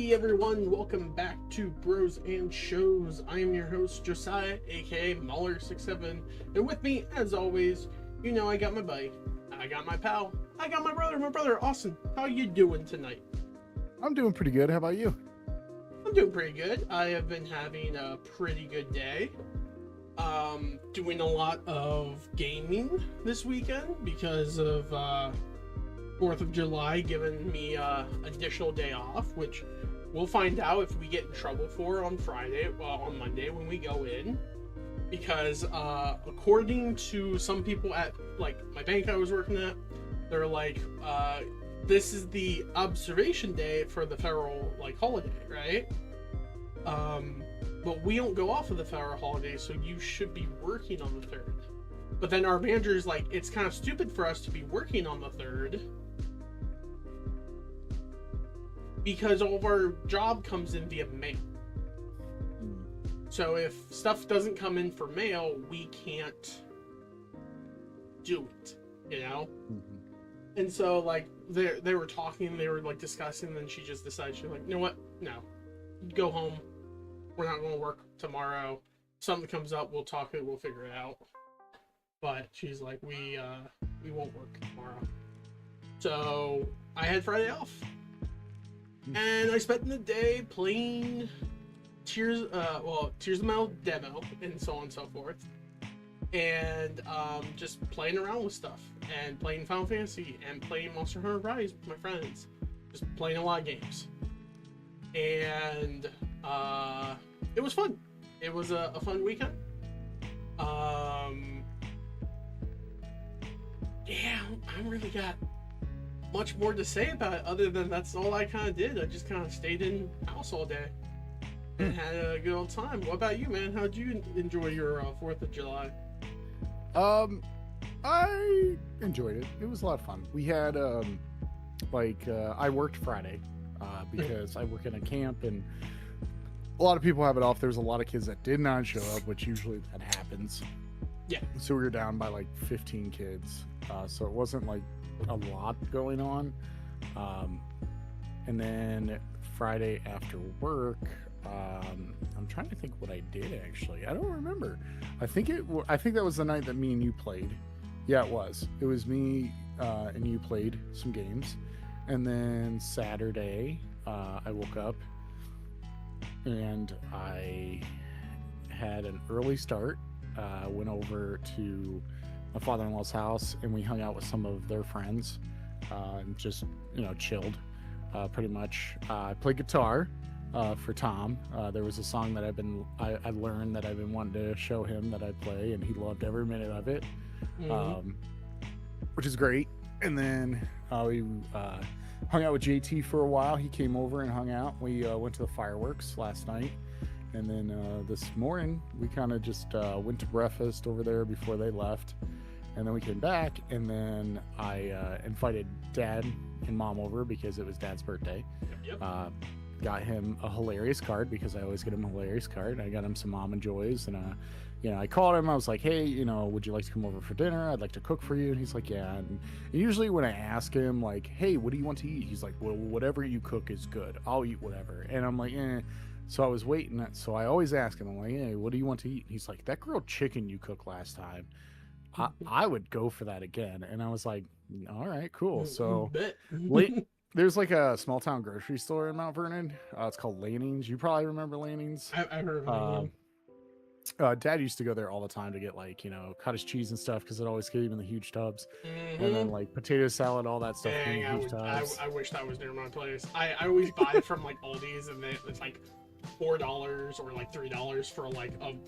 Hey everyone, welcome back to Bros and Shows. I am your host, Josiah, aka Muller67, and with me, as always, I got my buddy, I got my pal, I got my brother Austin. How you doing tonight? I'm doing pretty good. How about you? I'm doing pretty good. I have been having a pretty good day. Doing a lot of gaming this weekend because of 4th of July giving me additional day off, which we'll find out if we get in trouble for on Monday when we go in, because according to some people at like my bank I was working at, they're like, this is the observation day for the federal holiday, right? But we don't go off of the federal holiday, so you should be working on the 3rd. But then our manager's like, it's kind of stupid for us to be working on the 3rd because all of our job comes in via mail. So if stuff doesn't come in for mail, we can't do it, And so they were talking, they were discussing, and then she just decided, she's like, you know what? No, go home. We're not going to work tomorrow. Something comes up, we'll talk it, we'll figure it out. But she's like, we won't work tomorrow. So I had Friday off. And I spent the day playing Tears of Metal demo and so on and so forth. And just playing around with stuff. And playing Final Fantasy and playing Monster Hunter Rise with my friends. Just playing a lot of games. And it was fun. It was a fun weekend. Yeah, I don't really got much more to say about it other than that's all I kind of did. I just kind of stayed in house all day and had a good old time. What about you, man? How'd you enjoy your 4th of July? I enjoyed it. It was a lot of fun. We had I worked Friday because I work in a camp and a lot of people have it off. There's a lot of kids that did not show up, which usually that happens. Yeah. So we were down by 15 kids. So it wasn't a lot going on. And then Friday after work, I'm trying to think what I did actually. I don't remember. I think that was the night that me and you played. Yeah, it was. It was me and you played some games. And then Saturday, I woke up and I had an early start. Went over to my father-in-law's house and we hung out with some of their friends and just chilled pretty much. I played guitar for Tom. There was a song that I learned that I've been wanting to show him that I play, and he loved every minute of it. Which is great. And then we hung out with JT for a while. He came over and hung out. We went to the fireworks last night. And then this morning, we kind of just went to breakfast over there before they left. And then we came back, and then I invited Dad and Mom over because it was Dad's birthday. Yep. Got him a hilarious card because I always get him a hilarious card. I got him some Almond Joys, and I called him. I was like, hey, would you like to come over for dinner? I'd like to cook for you. And he's like, yeah. And usually when I ask him, hey, what do you want to eat? He's like, well, whatever you cook is good. I'll eat whatever. And I'm like, eh. So I was waiting. So I always ask him, I'm like, hey, what do you want to eat? He's like, that grilled chicken you cooked last time, I would go for that again. And I was like, all right, cool. So there's a small town grocery store in Mount Vernon. It's called Laning's. You probably remember Laning's. I heard of it. Dad used to go there all the time to get cottage cheese and stuff because it always came in the huge tubs. And then potato salad, all that stuff. Dang, I wish that was near my place. I always buy it from Aldi's, and it's $4 or $3 for a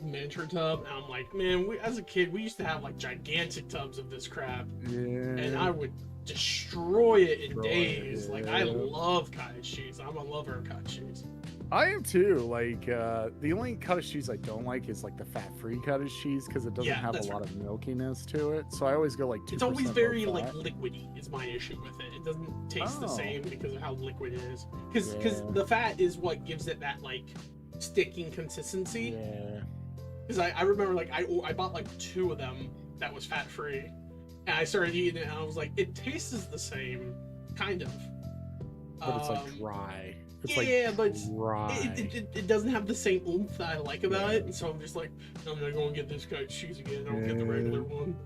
miniature tub, and I'm like, man, as a kid we used to have gigantic tubs of this crap, and I would destroy it in days. I love cottage cheese. I'm a lover of cottage cheese. I am too. The only cottage cheese I don't like is the fat-free cottage cheese because it doesn't have a lot of milkiness to it. So I always go 2%. It's always very liquidy. Is my issue with it. It doesn't taste the same because of how liquid it is. Because the fat is what gives it that sticking consistency. Yeah. Because I remember I bought 2 of them that was fat-free, and I started eating it, and I was like, it tastes the same, kind of. But it's dry. It's yeah, like but dry. it doesn't have the same oomph that I like about it, and so I'm just like, I'm not going to get this guy's cheese again. I'll get the regular one.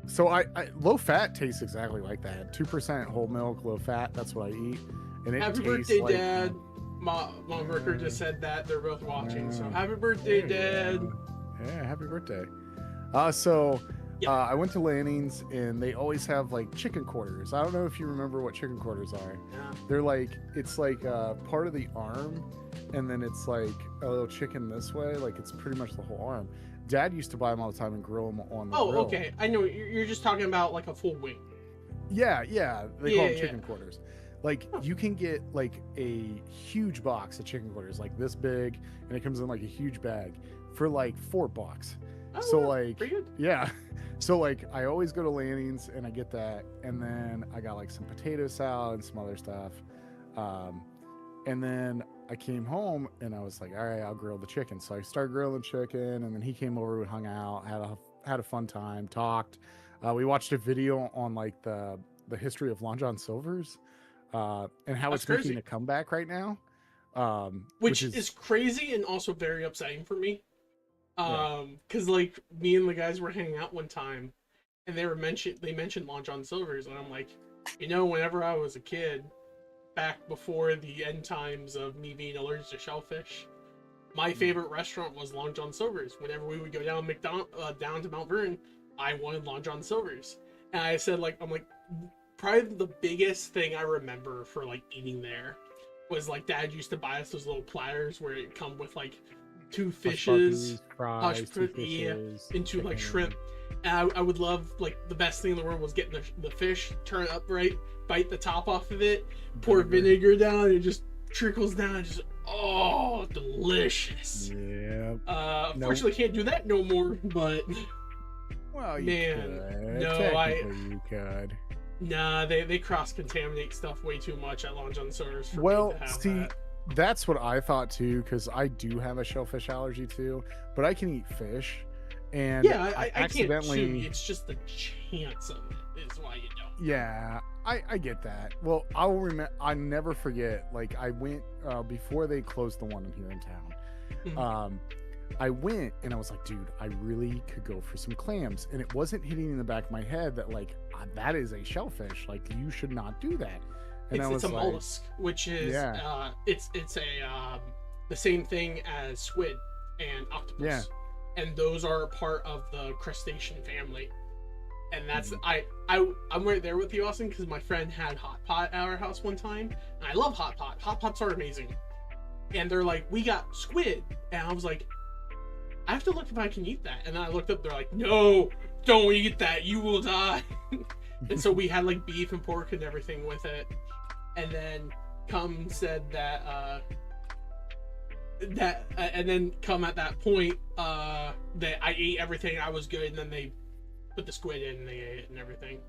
So I low fat tastes exactly like that. 2% whole milk, low fat. That's what I eat, and it Happy tastes birthday, like, Dad. Mom Ricker just said that they're both watching, so Yeah. happy birthday, There you Dad. go. Yeah, happy birthday. Yep. I went to Lanning's and they always have like chicken quarters. I don't know if you remember what chicken quarters are. Yeah. They're like, it's like part of the arm, and then it's like a little chicken this way. Like it's pretty much the whole arm. Dad used to buy them all the time and grill them on the Oh, grill. okay. I know you're just talking about like a full wing. Yeah, they call Yeah, them chicken quarters. Like you can get like a huge box of chicken quarters, like this big, and it comes in like a huge bag for like $4. Oh, So yeah, like, pretty good. yeah. So like I always go to Lanning's and I get that, and then I got like some potato salad and some other stuff. And then I came home and I was like, all right, I'll grill the chicken. So I started grilling chicken, and then he came over, we hung out, had a fun time, talked. We watched a video on like the history of Long John Silver's, and how That's it's making crazy. a comeback right now. Which is crazy and also very upsetting for me. Yeah. Because like me and the guys were hanging out one time, and they mentioned Long John Silver's, and I'm like, whenever I was a kid, back before the end times of me being allergic to shellfish, my favorite restaurant was Long John Silver's. Whenever we would go down down to Mount Vernon, I wanted Long John Silver's, and I said I'm like, probably the biggest thing I remember for like eating there was like Dad used to buy us those little platters where it come with like 2 fishes, fries, hush 2 puppies, yeah, fishes, into like chicken. shrimp. And I would love, like, the best thing in the world was getting the fish, turn it upright, bite the top off of it, pour vinegar down, and it just trickles down. Just, oh, delicious. Yeah. Unfortunately, can't do that no more, but Well, you Man, could. no, Technically, you could. nah, they cross-contaminate stuff way too much at Long John Silver's for Well, me to have see, that. that's what I thought too, because I do have a shellfish allergy too, but I can eat fish. And Yeah, I accidentally. can't too. It's just the chance of it is why you don't. Yeah, I get that. Well, I never forget. Like I went before they closed the one here in town. Mhm. I went and I was like, dude, I really could go for some clams, and it wasn't hitting in the back of my head that like that is a shellfish. Like you should not do that. And I was It's a like, mollusk, which is Yeah. it's the same thing as squid and octopus. Yeah. And those are a part of the crustacean family. And that's Mhm. I'm right there with you, Austin, because my friend had hot pot at our house one time, and I love hot pot. Hot pots are amazing. And they're like, we got squid, and I was like, I have to look if I can eat that. And then I looked up, they're like, no, don't eat that, you will die. And so we had like beef and pork and everything with it. And then Cum said that and then Cum at that point that I ate everything, I was good, and then they put the squid in and they ate it and everything.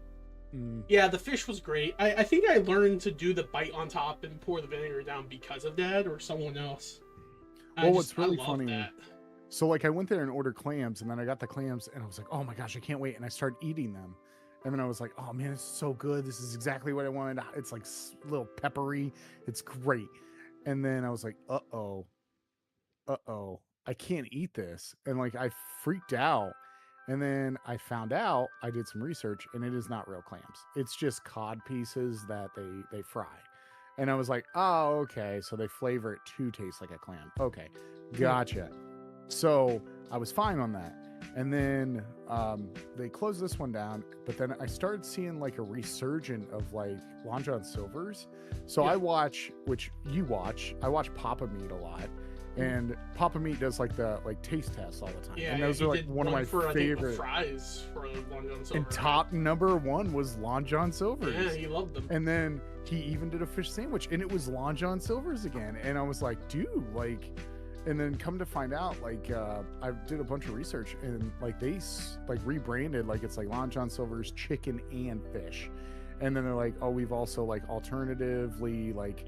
Mm. Yeah, the fish was great. I think I learned to do the bite on top and pour the vinegar down because of Dad or someone else. Well, what's really love funny, that. so like I went there and ordered clams, and then I got the clams, and I was like, oh my gosh, I can't wait, and I started eating them. And then I was like, oh man, it's so good. This is exactly what I wanted. It's like a little peppery. It's great. And then I was like, uh-oh, I can't eat this. And like I freaked out. And then I found out, I did some research, and it is not real clams. It's just cod pieces that they fry. And I was like, oh, okay. So they flavor it to taste like a clam. Okay, gotcha. So I was fine on that. And then they closed this one down, but then I started seeing like a resurgent of like Long John Silver's. So Yeah. I watch Papa Meat a lot, and Papa Meat does like the taste tests all the time. Yeah, and those he are like did one of my for, I think, the favorite. fries for Long John Silver. And top number one was Long John Silver's. Yeah, he loved them. And then he even did a fish sandwich, and it was Long John Silver's again. And I was like, dude, like, and then come to find out, like, I did a bunch of research, and like they like rebranded, like it's like Long John Silver's chicken and fish. And then they're like, oh, we've also like alternatively like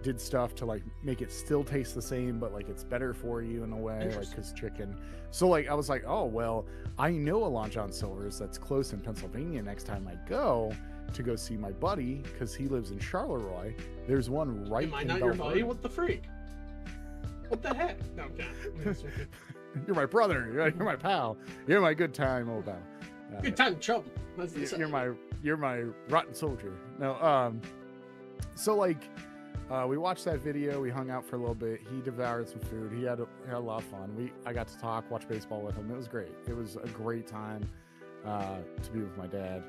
did stuff to like make it still taste the same, but like it's better for you in a way, like Interesting. because chicken. So like I was like, oh well, I know a Long John Silver's that's close in Pennsylvania next time I go, to go see my buddy because he lives in Charleroi. There's one right Am I in not your Belle buddy? Verde. What the freak? What the heck? No, okay. You're my brother. You're my pal. You're my good time, old pal. Good time, chum. That's the You're my rotten soldier. No, so like, we watched that video. We hung out for a little bit. He devoured some food. He had a lot of fun. I got to talk, watch baseball with him. It was great. It was a great time to be with my dad.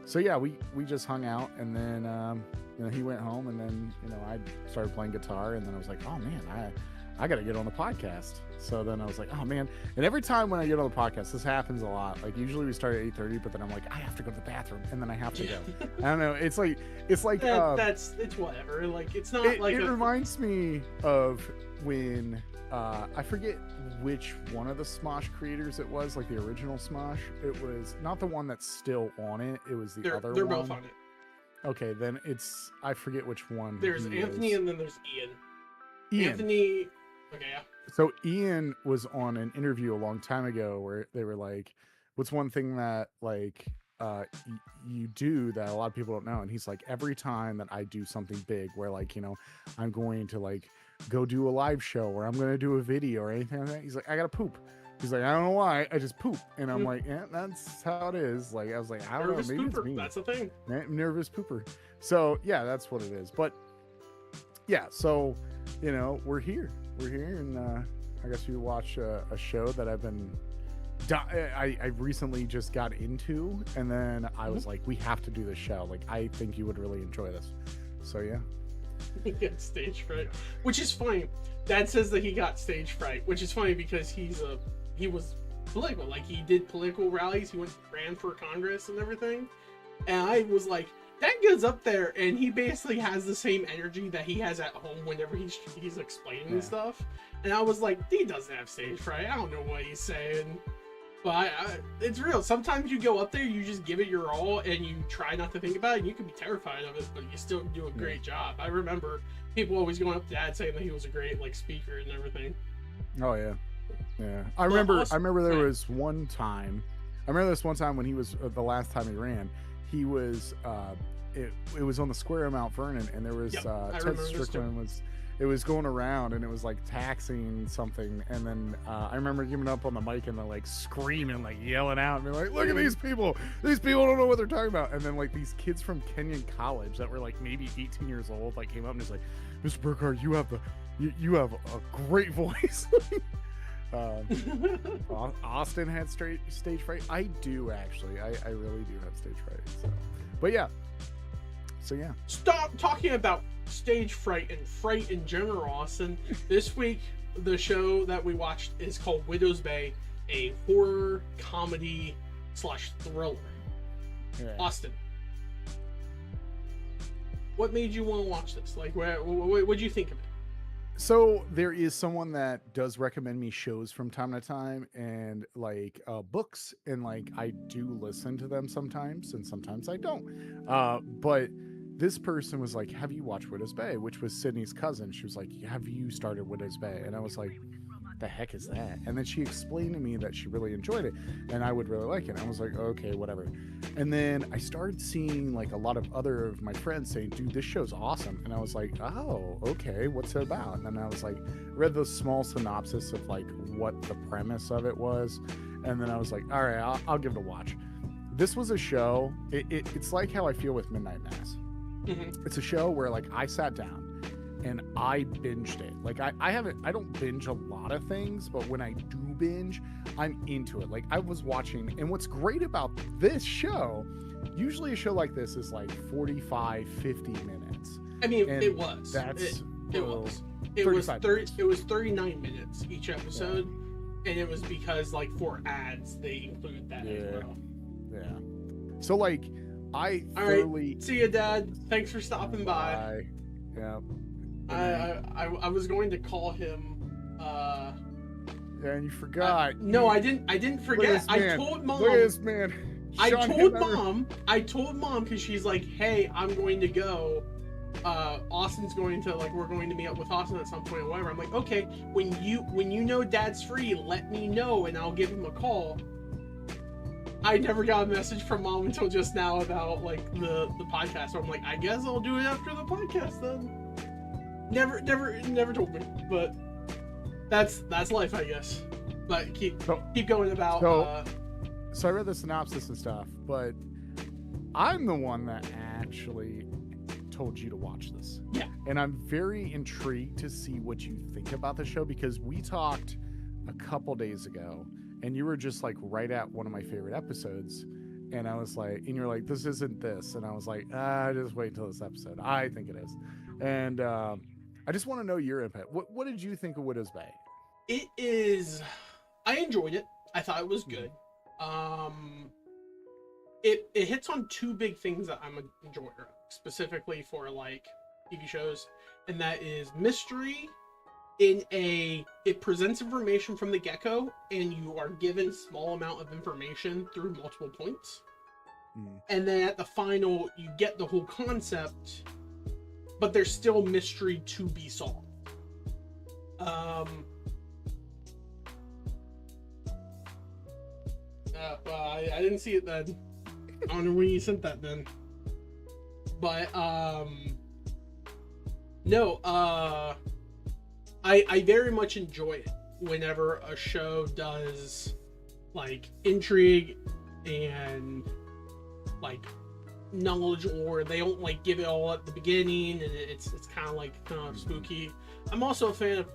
So yeah, we just hung out, and then he went home, and then I started playing guitar, and then I was like, oh man, I got to get on the podcast. So then I was like, oh man. And every time when I get on the podcast, this happens a lot. Like usually we start at 8:30, but then I'm like, I have to go to the bathroom, and then I have to go. I don't know. It's like it's whatever. Like it's not like it reminds me of when I forget which one of the Smosh creators it was, like the original Smosh. It was not the one that's still on it. It was the other one. They're both on it. Okay, then I forget which one. There's Anthony and then there's Ian. Anthony. Okay, yeah. So Ian was on an interview a long time ago where they were like, what's one thing that like you do that a lot of people don't know? And he's like, every time that I do something big where like, I'm going to like go do a live show or I'm going to do a video or anything like that, he's like, I gotta poop. He's like, I don't know why, I just poop. And I'm like, yeah, that's how it is. Like, I was like, I don't nervous know, maybe pooper. it's me. That's the thing. Nervous pooper. So yeah, that's what it is. But yeah, so we're here, and I guess you watch a show that I recently just got into, and then I was like, we have to do this show. Like, I think you would really enjoy this. So yeah. He got stage fright, which is funny. Dad says that he got stage fright, which is funny because he was political. Like, he did political rallies. He ran for Congress and everything. And I was like, Dad goes up there and he basically has the same energy that he has at home whenever he's explaining stuff. And I was like, he doesn't have stage fright. I don't know what he's saying. But it's real. Sometimes you go up there, you just give it your all, and you try not to think about it, and you can be terrified of it, but you still do a great job. I remember people always going up to Dad saying that he was a great speaker and everything. Oh yeah, yeah. I remember there was one time. I remember this one time when he was the last time he ran. He was it was on the square of Mount Vernon, and there was Ted Strickland was going around, and it was like taxing something, and then I remember giving up on the mic and like screaming, like yelling out, and being like, look at these people don't know what they're talking about. And then like these kids from Kenyon College that were like maybe 18 years old like came up and was like, Mr. Burkhardt, you have a great voice. Austin had stage fright. I do actually. I really do have stage fright. So, but yeah. So yeah. Stop talking about stage fright and fright in general, Austin. This week, the show that we watched is called Widow's Bay, a horror comedy / thriller. Yeah. Austin, what made you want to watch this? Like, what'd you think of it? So there is someone that does recommend me shows from time to time, and like books, and like I do listen to them sometimes, and sometimes I don't. But this person was like, have you watched Widow's Bay? Which was Sydney's cousin. She was like, have you started Widow's Bay? And I was like, the heck is that? And then she explained to me that she really enjoyed it and I would really like it. And I was like, okay, whatever. And then I started seeing like a lot of other of my friends saying, dude, this show's awesome. And I was like, oh, okay, what's it about? And then I was like, read the small synopsis of like what the premise of it was. And then I was like, all right, I'll give it a watch. This was a show. It's like how I feel with Midnight Mass. Mm-hmm. It's a show where like I sat down and I binged it. Like I don't binge a lot of things, but when I do binge, I'm into it. Like I was watching, and what's great about this show, usually a show like this is like 45, 50 minutes. I mean, it was. It was 39 minutes each episode, and it was because like for ads they include that as well. Yeah. So like I right. See you, Dad. Thanks for stopping by. Yeah. I was going to call him. And you forgot. No, I didn't forget. I told Mom. Look at this man. I told Mom because she's like, "Hey, I'm going to go. Austin's going to we're going to meet up with Austin at some point or whatever." I'm like, "Okay, when you know Dad's free, let me know and I'll give him a call." I never got a message from Mom until just now about like the podcast. So I'm like, I guess I'll do it after the podcast then. Never told me, but that's life, I guess. But keep going about. So I read the synopsis and stuff, but I'm the one that actually told you to watch this. Yeah. And I'm very intrigued to see what you think about the show, because we talked a couple days ago and you were just like right at one of my favorite episodes. And I was like, and you're like, this isn't this. And I was like, just wait until this episode. I think it is. And I just want to know your input. What did you think of Widow's Bay? It is, I enjoyed it. I thought it was good. It hits on two big things that I'm a enjoyer, specifically for like TV shows, and that is mystery. It presents information from the get-go, and you are given small amount of information through multiple points. And then at the final, you get the whole concept, but there's still mystery to be solved. Well, I didn't see it then. I don't know when you sent that then. But, no, I very much enjoy it whenever a show does, like, intrigue and, like, knowledge, or they don't, like, give it all at the beginning, and it's kind of spooky. I'm also a fan of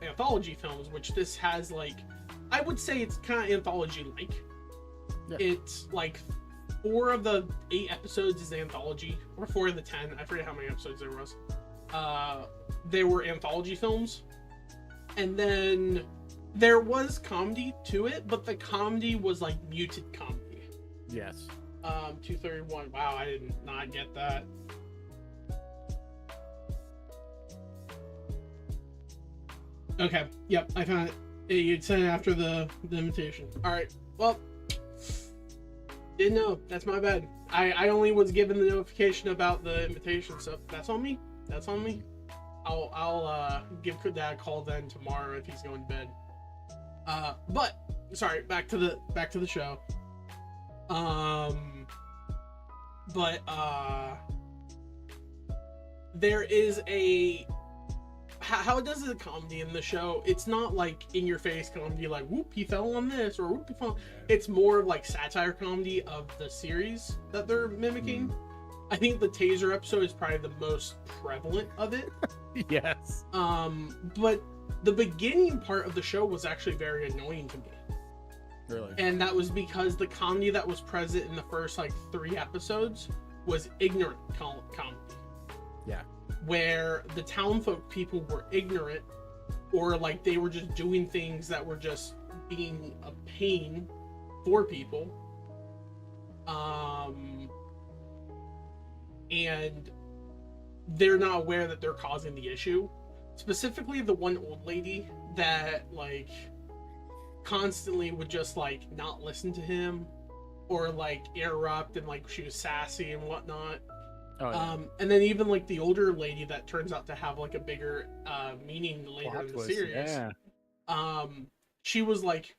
anthology films, which this has, like, I would say it's kind of anthology-like. Yeah. It's, like, 4 of the 8 episodes is anthology, or 4 of the 10. I forget how many episodes there was. They were anthology films. And then there was comedy to it, but the comedy was, like, muted comedy. Yes. 231. Wow, I did not get that. Okay. Yep, I found it. You'd sent it after the invitation. Alright. Well, didn't know. That's my bad. I only was given the notification about the invitation, so that's on me. That's on me. I'll give Dad a call then tomorrow if he's going to bed. But sorry, back to the show. There is how it does the comedy in the show. It's not like in your face comedy like whoop he fell on this or whoop he fell. It's more like satire comedy of the series that they're mimicking. I think the Taser episode is probably the most prevalent of it. Yes. But the beginning part of the show was actually very annoying to me. Really? And that was because the comedy that was present in the first like 3 episodes was ignorant comedy. Yeah. Where the townfolk people were ignorant, or like they were just doing things that were just being a pain for people. And they're not aware that they're causing the issue. Specifically the one old lady that like constantly would just like not listen to him or like interrupt, and like she was sassy and whatnot. Oh, yeah. And then even like the older lady that turns out to have like a bigger meaning later in the series. Yeah. She was like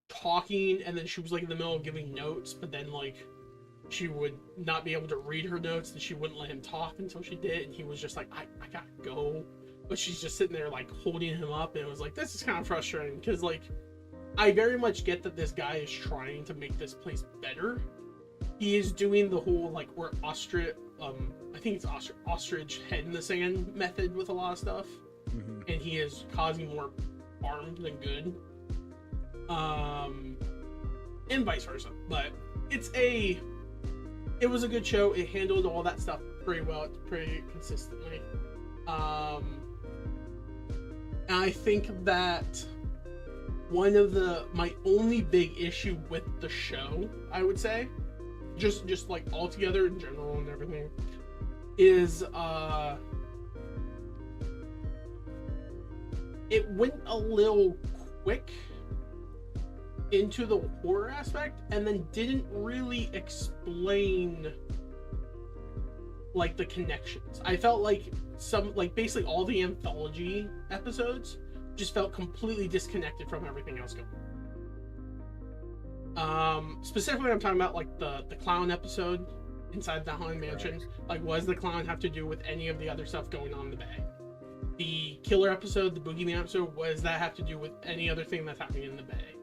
talking, and then she was like in the middle of giving notes, but then like she would not be able to read her notes, and she wouldn't let him talk until she did, and he was just like, I gotta go. But she's just sitting there like holding him up, and it was like, this is kind of frustrating, because like I very much get that this guy is trying to make this place better. He is doing the whole like I think it's ostrich head in the sand method with a lot of stuff. And he is causing more harm than good. And vice versa. But it was a good show. It handled all that stuff pretty well, pretty consistently. And I think that one of my only big issue with the show, I would say, just like altogether in general and everything, is it went a little quick into the horror aspect, and then didn't really explain like the connections. I felt like basically all the anthology episodes just felt completely disconnected from everything else going on. Specifically, I'm talking about like the clown episode inside the Haunted Mansion. Like, what does the clown have to do with any of the other stuff going on in the bay? The killer episode, the boogeyman episode, what does that have to do with any other thing that's happening in the bay?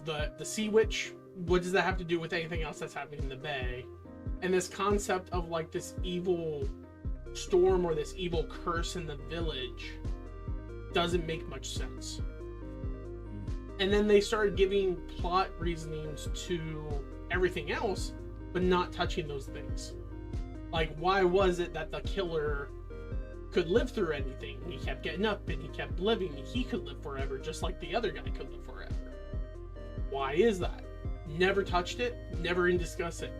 The sea witch, what does that have to do with anything else that's happening in the bay? And this concept of like this evil storm or this evil curse in the village doesn't make much sense. And then they started giving plot reasonings to everything else, but not touching those things. Like, why was it that the killer could live through anything? He kept getting up and he kept living, and he could live forever just like the other guy could live forever. Why is that? Never touched it, never even discussed it.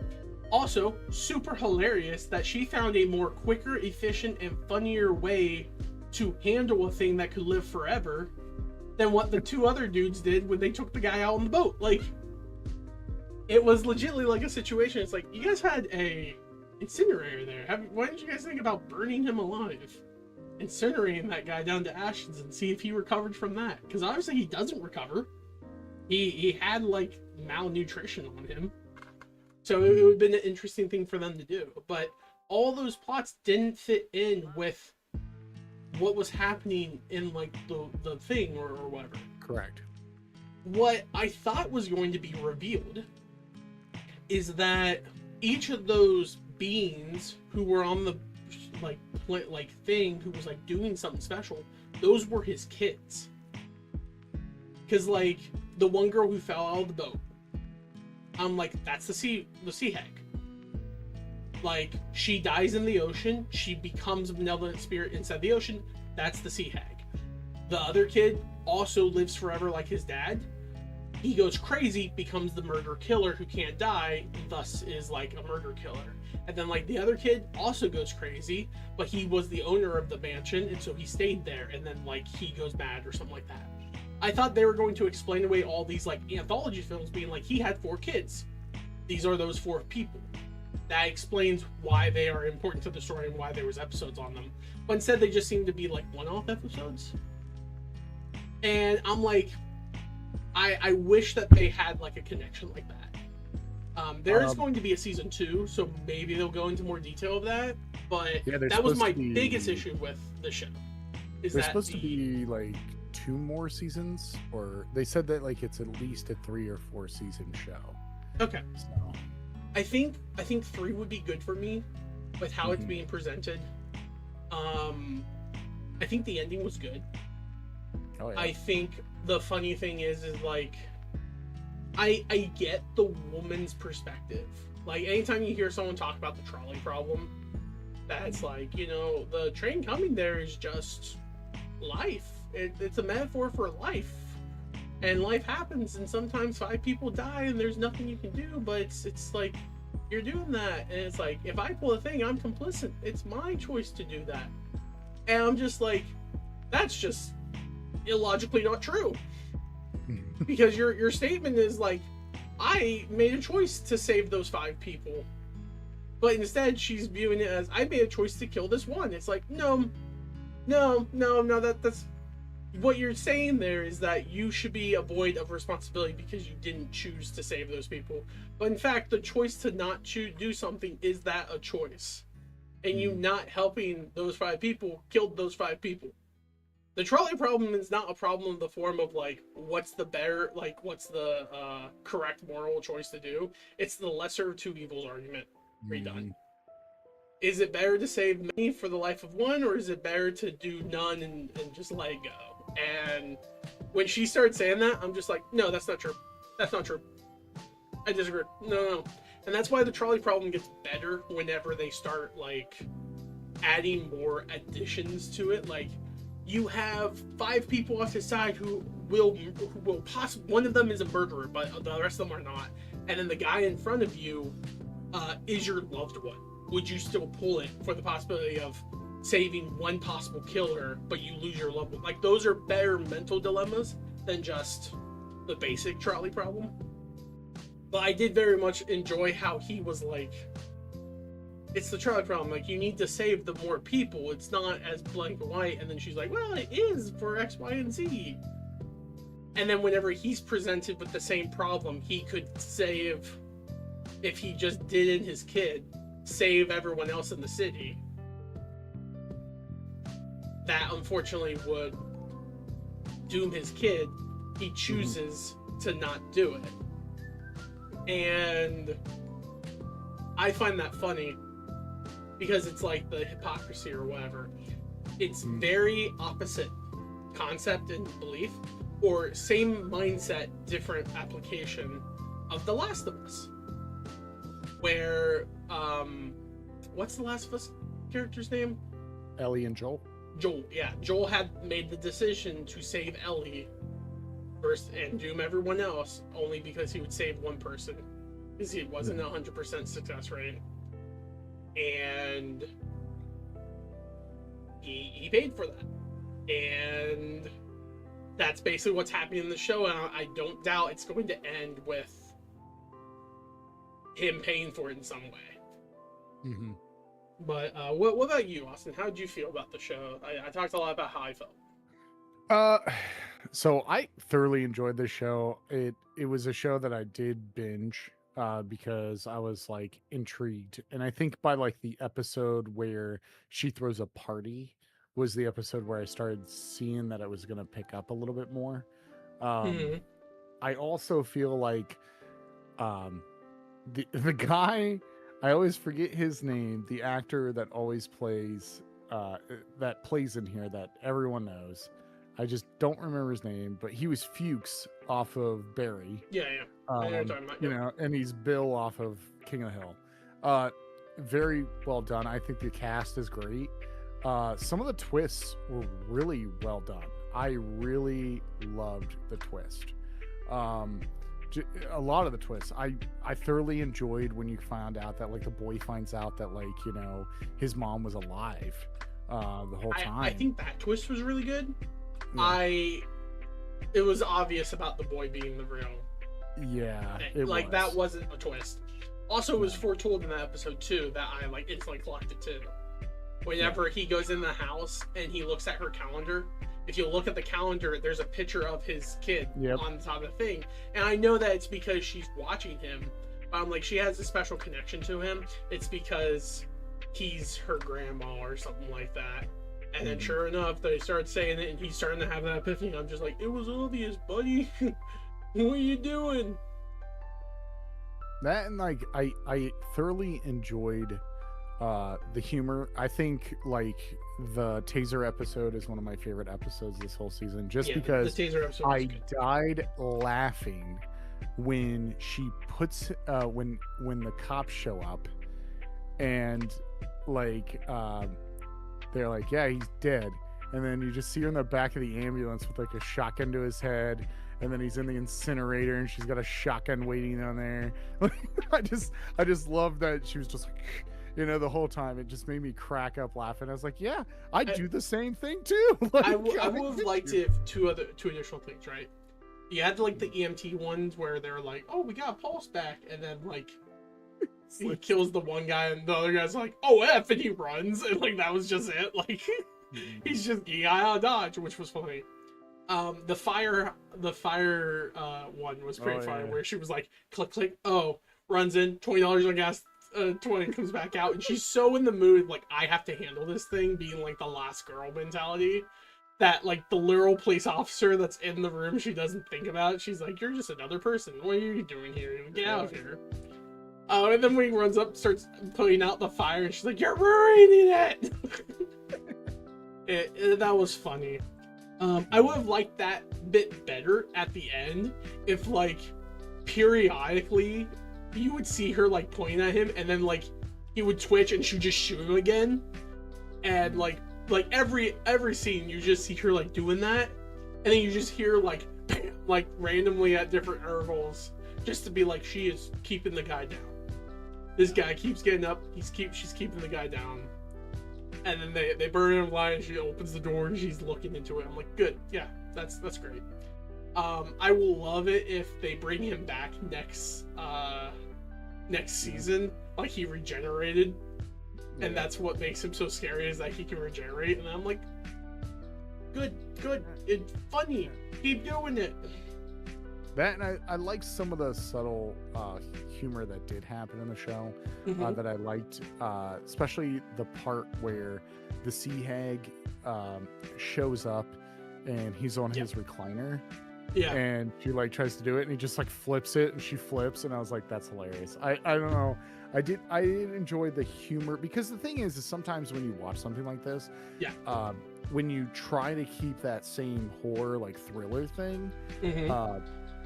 Also, super hilarious that she found a more quicker, efficient, and funnier way to handle a thing that could live forever than what the two other dudes did when they took the guy out on the boat. Like, it was legitimately like a situation. It's like, you guys had a incinerator there. Why didn't you guys think about burning him alive? Incinerating that guy down to ashes and see if he recovered from that. Because obviously he doesn't recover. He had, like, malnutrition on him. So it would have been an interesting thing for them to do. But all those plots didn't fit in with what was happening in, like, the thing or whatever. Correct. What I thought was going to be revealed is that each of those beings who were on the like thing, who was like doing something special, those were his kids. Because like the one girl who fell out of the boat, I'm like, that's the sea hag. Like, she dies in the ocean, she becomes a benevolent spirit inside the ocean, that's the sea hag. The other kid also lives forever like his dad. He goes crazy, becomes the murder killer who can't die, thus is like a murder killer. And then like the other kid also goes crazy, but he was the owner of the mansion, and so he stayed there, and then like he goes mad or something like that. I thought they were going to explain away all these like anthology films being like, he had 4 kids. These are those 4 people. That explains why they are important to the story and why there was episodes on them. But instead they just seem to be like one-off episodes. And I'm like, I wish that they had like a connection like that. There is going to be a season 2, so maybe they'll go into more detail of that. But yeah, that was my biggest issue with the show. There's supposed to be like 2 more seasons, or they said that like it's at least a 3 or 4 season show. Okay. So I think 3 would be good for me with how it's being presented. I think the ending was good. Oh, yeah. I think the funny thing is like, I get the woman's perspective. Like, anytime you hear someone talk about the trolley problem, that's like, you know, the train coming there is just life. It's a metaphor for life. And life happens, and sometimes 5 people die, and there's nothing you can do, but it's like, you're doing that, and it's like, if I pull a thing, I'm complicit. It's my choice to do that. And I'm just like, that's just illogically not true. Because your statement is like, I made a choice to save those 5 people. But instead, she's viewing it as, I made a choice to kill this one. It's like, no, that's... What you're saying there is that you should be void of responsibility because you didn't choose to save those people. But in fact, the choice to not do something, is that a choice? And you not helping those 5 people killed those 5 people. The trolley problem is not a problem in the form of like, what's the correct moral choice to do. It's the lesser of 2 evils argument redone. Is it better to save many for the life of one, or is it better to do none and just let it go? And when she started saying that, I'm just like, no, that's not true. That's not true. I disagree. No. And that's why the trolley problem gets better whenever they start like adding more additions to it. Like, you have 5 people off his side who will possibly, one of them is a murderer, but the rest of them are not. And then the guy in front of you is your loved one. Would you still pull it for the possibility of saving one possible killer, but you lose your loved one? Like, those are better mental dilemmas than just the basic trolley problem. But I did very much enjoy how he was like, it's the trolley problem. Like, you need to save the more people. It's not as black and white. And then she's like, well, it is for X, Y, and Z. And then whenever he's presented with the same problem, he could save, if he just did in his kid, save everyone else in the city. That unfortunately would doom his kid. He chooses to not do it. And I find that funny because it's like the hypocrisy or whatever. It's very opposite concept and belief, or same mindset, different application of The Last of Us. Where, what's The Last of Us character's name? Ellie and Joel. Joel, yeah. Joel had made the decision to save Ellie first and doom everyone else only because he would save one person. Because he wasn't 100% success rate. And he paid for that. And that's basically what's happening in the show, and I don't doubt it's going to end with him paying for it in some way. But what about you, Austin? How did you feel about the show? I talked a lot about how I felt. So I thoroughly enjoyed this show. It was a show that I did binge because I was like intrigued, and I think by like the episode where she throws a party was the episode where I started seeing that it was going to pick up a little bit more. I also feel like the guy, I always forget his name, the actor that always plays that plays in here that everyone knows. I just don't remember his name, but he was Fuchs off of Barry. Yeah. I know what you're talking about. You know, and he's Bill off of King of the Hill. Very well done. I think the cast is great. Some of the twists were really well done. I really loved the twist. A lot of the twists. I thoroughly enjoyed when you found out that like the boy finds out that like, you know, his mom was alive the whole time. I think that twist was really good. Yeah. It was obvious about the boy being the real. Yeah, that wasn't a twist. Also, it was foretold in that episode too that I like instantly clocked it too. Whenever he goes in the house and he looks at her calendar, if you look at the calendar, there's a picture of his kid on the top of the thing. And I know that it's because she's watching him, but I'm like, she has a special connection to him. It's because he's her grandma or something like that. And then sure enough, they start saying it and he's starting to have that epiphany. I'm just like, it was obvious, buddy. What are you doing? That, and like I thoroughly enjoyed the humor. I think like the Taser episode is one of my favorite episodes this whole season, just because the Taser episode I died laughing when she puts when the cops show up and like they're like, yeah, he's dead, and then you just see her in the back of the ambulance with like a shotgun to his head, and then he's in the incinerator and she's got a shotgun waiting down there. I just love that she was just like, you know, the whole time. It just made me crack up laughing. I was like, yeah, I do the same thing too. Like, I would have liked if two additional things, right? You had like the EMT ones where they're like, oh, we got Pulse back, and then like he kills the one guy and the other guy's like, oh F, and he runs, and like that was just it. Like he's just getting out of dodge, which was funny. The fire one was pretty funny, where she was like, click click, oh, runs in, $20 on gas, 20 comes back out, and she's so in the mood, like, I have to handle this thing, being like the last girl mentality, that like the literal police officer that's in the room, she doesn't think about it. She's like, you're just another person, what are you doing here? Get out of here. And then when he runs up, starts putting out the fire, and she's like, you're ruining it. That was funny. I would have liked that bit better at the end if, like, periodically you would see her, like, pointing at him, and then, like, he would twitch and she would just shoot him again. And, like every scene, you just see her, like, doing that, and then you just hear, like, bam, like, randomly at different intervals, just to be like, she is keeping the guy down. This guy keeps getting up, she's keeping the guy down. And then they burn him alive, and she opens the door and she's looking into it. I'm like, good, yeah, that's great. I will love it if they bring him back next season, like he regenerated, and that's what makes him so scary, is that he can regenerate. And I'm like, good, it's funny, keep doing it. That, and I like some of the subtle humor that did happen in the show that I liked, especially the part where the sea hag shows up and he's on his recliner. Yeah. And she like tries to do it and he just like flips it and she flips, and I was like, that's hilarious. I don't know. I did enjoy the humor, because the thing is sometimes when you watch something like this, when you try to keep that same horror like thriller thing,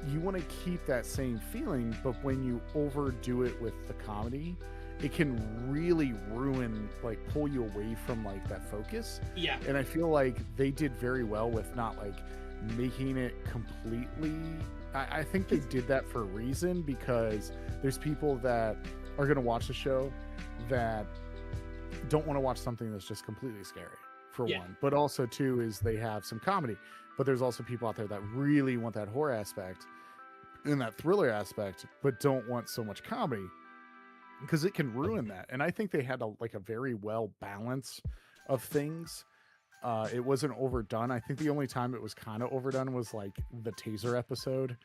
you want to keep that same feeling, but when you overdo it with the comedy, it can really ruin, like pull you away from like that focus. Yeah. And I feel like they did very well with not like making it completely. I think they did that for a reason, because there's people that are going to watch the show that don't want to watch something that's just completely scary, for one, but also two is they have some comedy, but there's also people out there that really want that horror aspect and that thriller aspect, but don't want so much comedy, because it can ruin that. And I think they had a very well balance of things. It wasn't overdone. I think the only time it was kind of overdone was like the taser episode.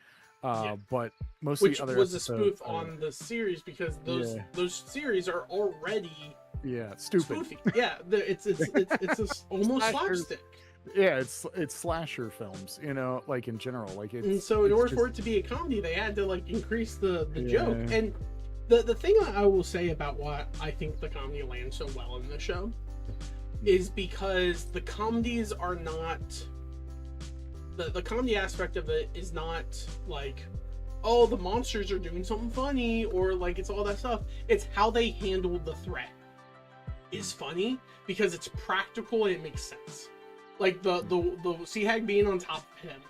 But most of the other was episodes, a spoof on the series, because those series are already stupid. Spoofy. Yeah, it's almost slapstick. Yeah, it's slasher films, like in general, like it's. And so in order for it to be a comedy, they had to like increase the joke. And the thing I will say about why I think the comedy lands so well in the show is because the comedies are not. The comedy aspect of it is not like, oh, the monsters are doing something funny, or like it's all that stuff. It's how they handle the threat is funny, because it's practical and it makes sense. Like the sea hag being on top of him,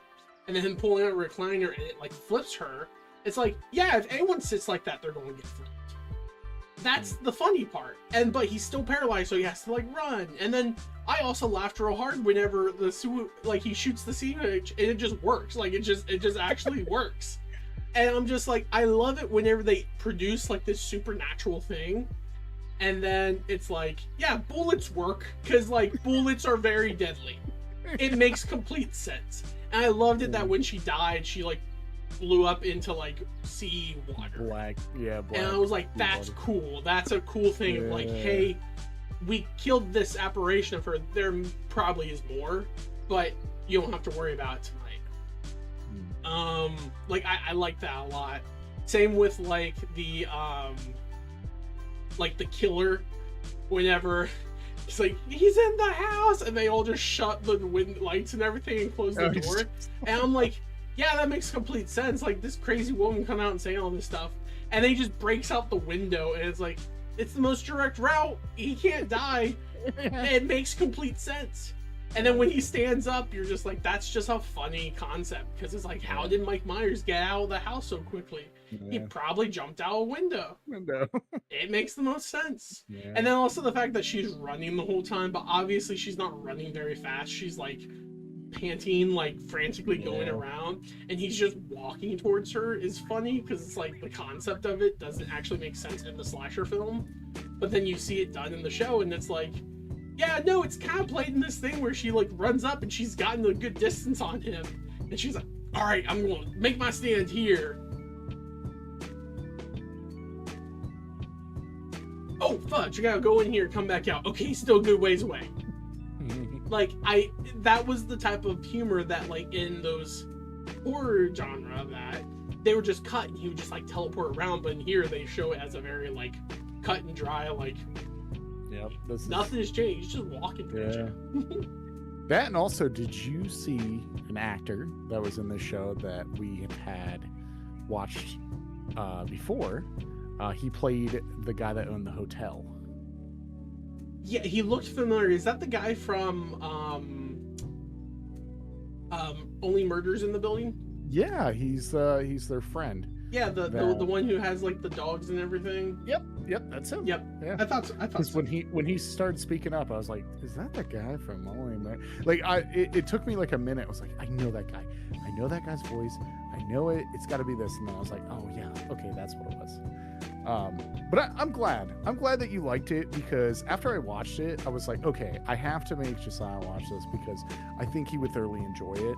and then him pulling out a recliner and it like flips her. It's like, yeah, if anyone sits like that, they're going to get flipped. That's the funny part. But he's still paralyzed, so he has to like run. And then I also laughed real hard whenever he shoots the sea hag and it just works. Like it just actually works. And I'm just like, I love it whenever they produce like this supernatural thing, and then it's like, yeah, bullets work, because like bullets are very deadly. It makes complete sense. And I loved it that when she died, she like blew up into like sea water. Black. And I was like, that's cool. That's a cool thing of like, hey, we killed this apparition of her. There probably is more, but you don't have to worry about it tonight. Like I like that a lot. Same with like the killer, whenever he's like, he's in the house, and they all just shut the lights and everything and close the door. And I'm like, yeah, that makes complete sense. Like, this crazy woman come out and say all this stuff, and then he just breaks out the window, and it's like, it's the most direct route. He can't die. It makes complete sense. And then when he stands up, you're just like, that's just a funny concept, because it's like, how did Mike Myers get out of the house so quickly? He probably jumped out a window. It makes the most sense. And then also the fact that she's running the whole time, but obviously she's not running very fast. She's like panting, like frantically going around, and he's just walking towards her is funny, because it's like the concept of it doesn't actually make sense in the slasher film, but then you see it done in the show, and it's like, yeah, no, it's kind of played in this thing where she like runs up and she's gotten a good distance on him, and she's like, all right, I'm gonna make my stand here. Oh fudge, I gotta go in here, come back out. Okay, he's still a good ways away. Like, that was the type of humor that, like, in those horror genre, that they were just cut and he would just, like, teleport around, but in here they show it as a very, like, cut and dry, like, nothing has changed, he's just walking towards you. That, and also, did you see an actor that was in this show that we had watched before? He played the guy that owned the hotel. Yeah, he looked familiar. Is that the guy from Only Murders in the Building? Yeah, he's their friend. Yeah, the one who has like the dogs and everything. Yep, that's him. Yep. Yeah. I thought so. when he started speaking up, I was like, is that the guy from Only Murders? Like, it took me like a minute. I was like, I know that guy. I know that guy's voice. I know it. It's got to be this. And then I was like, oh yeah, okay, that's what it was. But I'm glad. I'm glad that you liked it, because after I watched it, I was like, okay, I have to make Josiah watch this because I think he would thoroughly enjoy it.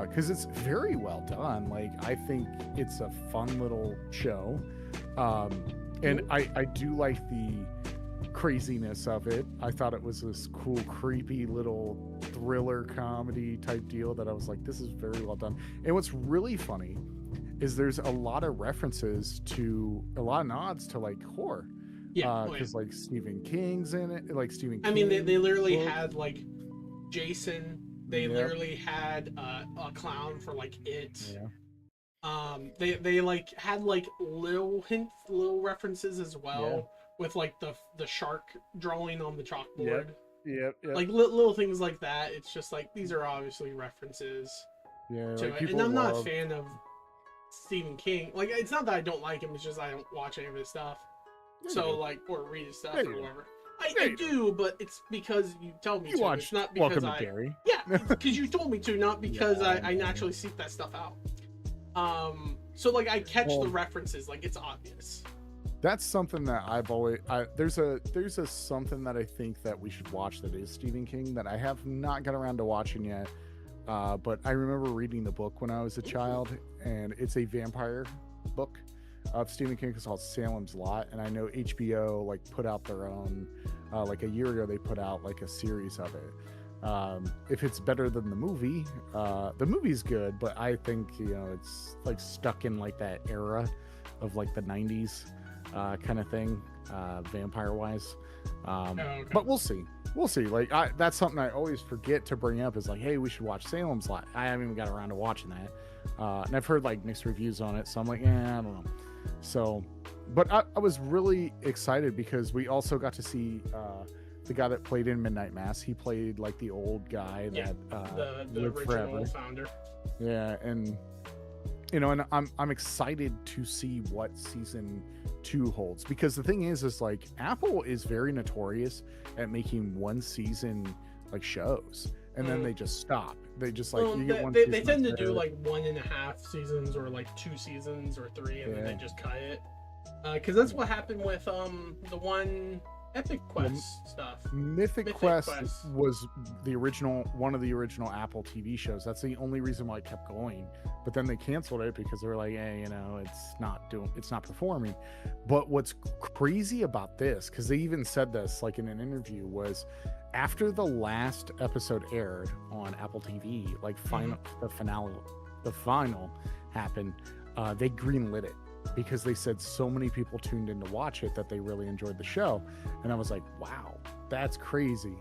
Because it's very well done. Like, I think it's a fun little show. And I do like the craziness of it. I thought it was this cool, creepy little thriller comedy type deal that I was like, this is very well done. And what's really funny is there's a lot of references to a lot of nods to like horror. Yeah, because like Stephen King's in it, like Stephen King. I mean, they literally had like Jason. They literally had a clown for like it. Yeah. They like had like little hints, little references as well, with like the shark drawing on the chalkboard. Yep. Like little things like that. It's just like these are obviously references Yeah. to Like, it. And I'm not a fan of Stephen King. Like, it's not that I don't like him, it's just I don't watch any of his stuff. So like, or read his stuff or whatever. I do, but it's because you tell me to. It's not because Welcome to Derry. Yeah, because you told me to, not because I naturally seek that stuff out. So like I catch the references, like it's obvious. That's something that I've always there's a something that I think that we should watch that is Stephen King that I have not got around to watching yet. But I remember reading the book when I was a child, and it's a vampire book of Stephen King. It's called Salem's Lot, and I know HBO like put out their own like a year ago. They put out like a series of it. If it's better than the movie's good, but I think it's like stuck in like that era of like the 90s kind of thing, vampire wise. But we'll see. Like that's something I always forget to bring up is like, hey, we should watch Salem's Lot. I haven't even got around to watching that, and I've heard like mixed reviews on it, so I'm like, I don't know. So, but I was really excited because we also got to see the guy that played in Midnight Mass. He played like the old guy that the lived original forever. founder. Yeah, and and I'm excited to see what season 2 holds, because the thing is like Apple is very notorious at making one season like shows, and then they just stop. They just like you get one. They tend to do like 1.5 seasons or like 2 seasons or 3, and then they just cut it. Because that's what happened with the one Epic Quest stuff. Mythic Quest was one of the original Apple TV shows. That's the only reason why it kept going. But then they canceled it because they were like, hey, it's not performing. But what's crazy about this, because they even said this like in an interview, was after the last episode aired on Apple TV, like the final happened, they greenlit it. Because they said so many people tuned in to watch it that they really enjoyed the show. And I was like, wow, that's crazy.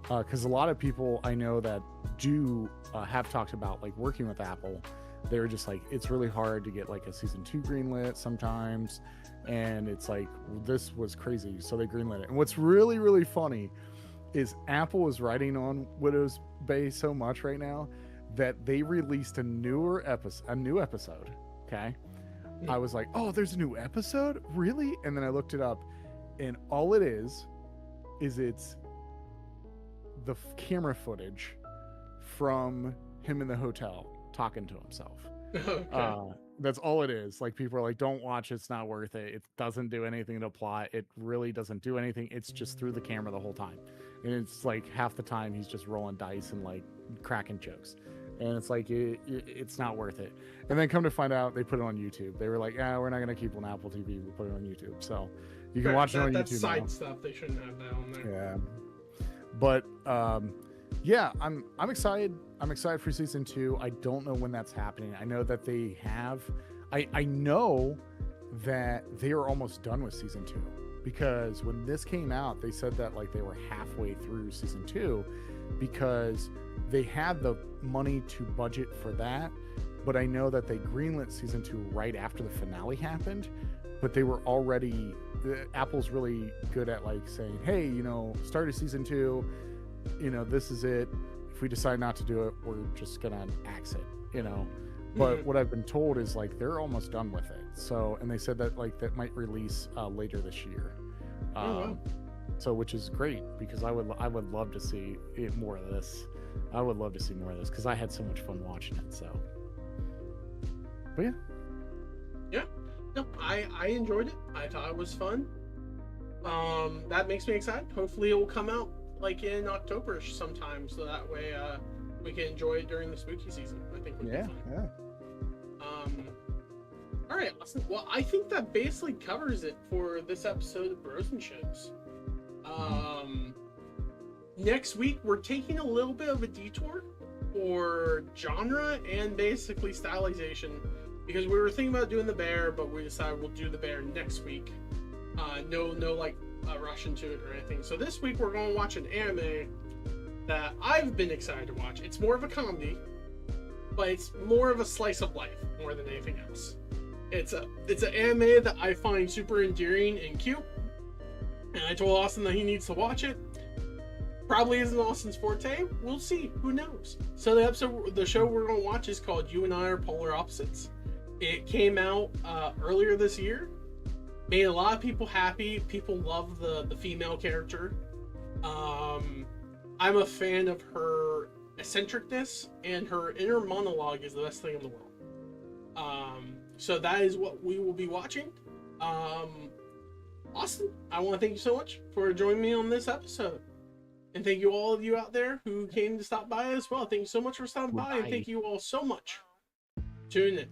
Because a lot of people I know that do have talked about like working with Apple. They're just like, it's really hard to get like a season 2 greenlit sometimes. And it's like, this was crazy. So they greenlit it. And what's really, really funny is Apple is riding on Widow's Bay so much right now that they released a new episode. Okay. I was like, oh, there's a new episode? Really? And then I looked it up, and all it is it's the camera footage from him in the hotel talking to himself. Okay. That's all it is. Like, people are like, don't watch it, it's not worth it. It doesn't do anything to plot. It really doesn't do anything. It's just through the camera the whole time. And it's like half the time he's just rolling dice and like cracking jokes. And it's like, it's not worth it. And then come to find out, they put it on YouTube. They were like, yeah, we're not going to keep it on Apple TV. We'll put it on YouTube. So you can watch it on YouTube. That's side stuff. They shouldn't have that on there. Yeah. But, yeah, I'm excited. I'm excited for season 2. I don't know when that's happening. I know that they have, I know that they are almost done with season 2, because when this came out, they said that like they were halfway through season 2 because they had the money to budget for that. But I know that they greenlit season 2 right after the finale happened, but they were already, Apple's really good at like saying, hey, start of season 2, this is it. If we decide not to do it, we're just gonna axe it, But what I've been told is like they're almost done with it. So, and they said that like that might release later this year. So, which is great, because I would love to see more of this. I would love to see more of this because I had so much fun watching it. So, But yeah. Yeah. No, I enjoyed it. I thought it was fun. That makes me excited. Hopefully it will come out like in October sometime, so that way we can enjoy it during the spooky season. I think would be fun. Yeah. All right, awesome. Well, I think that basically covers it for this episode of Bros and Shows. Next week we're taking a little bit of a detour for genre and basically stylization, because we were thinking about doing the bear, but we decided we'll do the bear next week. No like rush into it or anything. So this week we're going to watch an anime that I've been excited to watch. It's more of a comedy, but it's more of a slice of life more than anything else. It's an anime that I find super endearing and cute, and I told Austin that he needs to watch it. Probably isn't Austin's forte. We'll see. Who knows? So the show we're going to watch is called You and I Are Polar Opposites. It came out earlier this year. Made a lot of people happy. People love the female character. I'm a fan of her eccentricness, and her inner monologue is the best thing in the world. So that is what we will be watching. Austin, I want to thank you so much for joining me on this episode. And thank you all of you out there who came to stop by as well. Thank you so much for stopping by, and thank you all so much for tuning in.